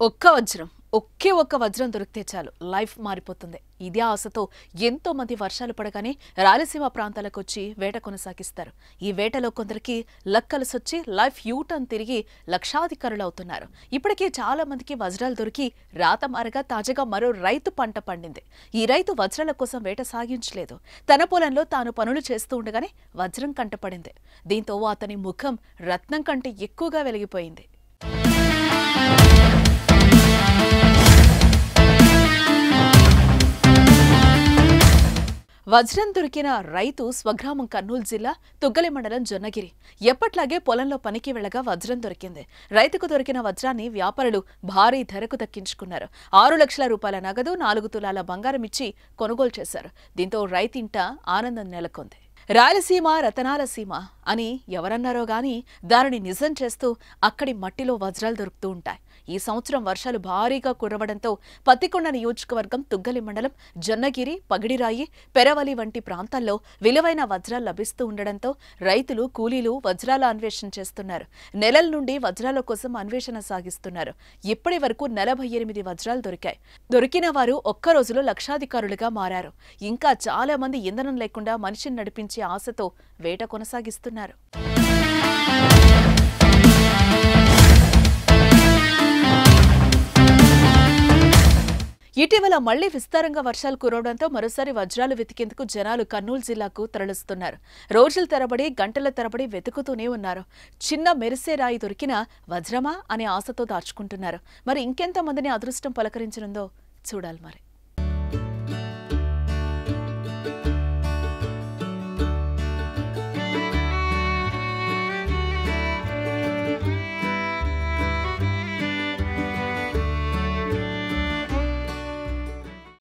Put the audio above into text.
ఒక్క వజ్రం ఒక్క వజ్రం దొరికితే చాలు లైఫ్ మారిపోతుంది. ఇదే ఆశతో ఎంతో మంది వర్షాలు పడగానే రాయలసీమ ప్రాంతాలకు వచ్చి వేట కొనసాగిస్తారు. ఈ వేటలో కొందరికి లక్కలసొచ్చి లైఫ్ యూటర్న్ తిరిగి లక్షాధికారులు అవుతున్నారు. ఇప్పటికే చాలా మందికి వజ్రాలు దొరికి రాత మారగా తాజాగా మరో రైతు పంట పండింది. ఈ రైతు వజ్రాల కోసం వేట సాగించలేదు. తన పొలంలో తాను పనులు చేస్తూ ఉండగానే వజ్రం కంటపడింది. దీంతో అతని ముఖం రత్నం కంటే ఎక్కువగా వెలిగిపోయింది. వజ్రం దొరికిన రైతు స్వగ్రామం కర్నూలు జిల్లా తుగ్గలి మండలం జొన్నగిరి. ఎప్పట్లాగే పొలంలో పనికి వెళ్లగా వజ్రం దొరికింది. రైతుకు దొరికిన వజ్రాన్ని వ్యాపారులు భారీ ధరకు దక్కించుకున్నారు. 6 లక్షల రూపాయల నగదు, 4 తులాల బంగారం ఇచ్చి కొనుగోలు చేశారు. దీంతో రైతింట ఆనందం నెలకొంది. రాయలసీమ రతనాల సీమ అని ఎవరన్నారో గాని దానిని నిజం చేస్తూ అక్కడి మట్టిలో వజ్రాలు దొరుకుతూ ఉంటాయి. ఈ సంవత్సరం వర్షాలు భారీగా కురవడంతో పత్తికొండ నియోజకవర్గం తుగ్గలి మండలం జొన్నగిరి, పగిడిరాయి, పెరవలి వంటి ప్రాంతాల్లో విలువైన వజ్రాలు లభిస్తూ ఉండడంతో రైతులు, కూలీలు వజ్రాల అన్వేషణ చేస్తున్నారు. నెలల నుండి వజ్రాల కోసం అన్వేషణ సాగిస్తున్నారు. ఇప్పటి వరకు 48 వజ్రాలు దొరికాయి. దొరికిన వారు ఒక్క రోజులో లక్షాధికారులుగా మారారు. ఇంకా చాలా మంది ఇంధనం లేకుండా మనిషిని నడిపించే ఆశతో వేట కొనసాగిస్తున్నారు. ఇటీవల మళ్లీ విస్తారంగా వర్షాలు కురవడంతో మరోసారి వజ్రాలు వెతికేందుకు జనాలు కర్నూలు జిల్లాకు తరలిస్తున్నారు. రోజుల తరబడి, గంటల తరబడి వెతుకుతూనే ఉన్నారు. చిన్న మెరిసే రాయి దొరికినా వజ్రమా అనే ఆశతో దాచుకుంటున్నారు. మరి ఇంకెంతమందిని అదృష్టం పలకరించనుందో చూడాలి మరి.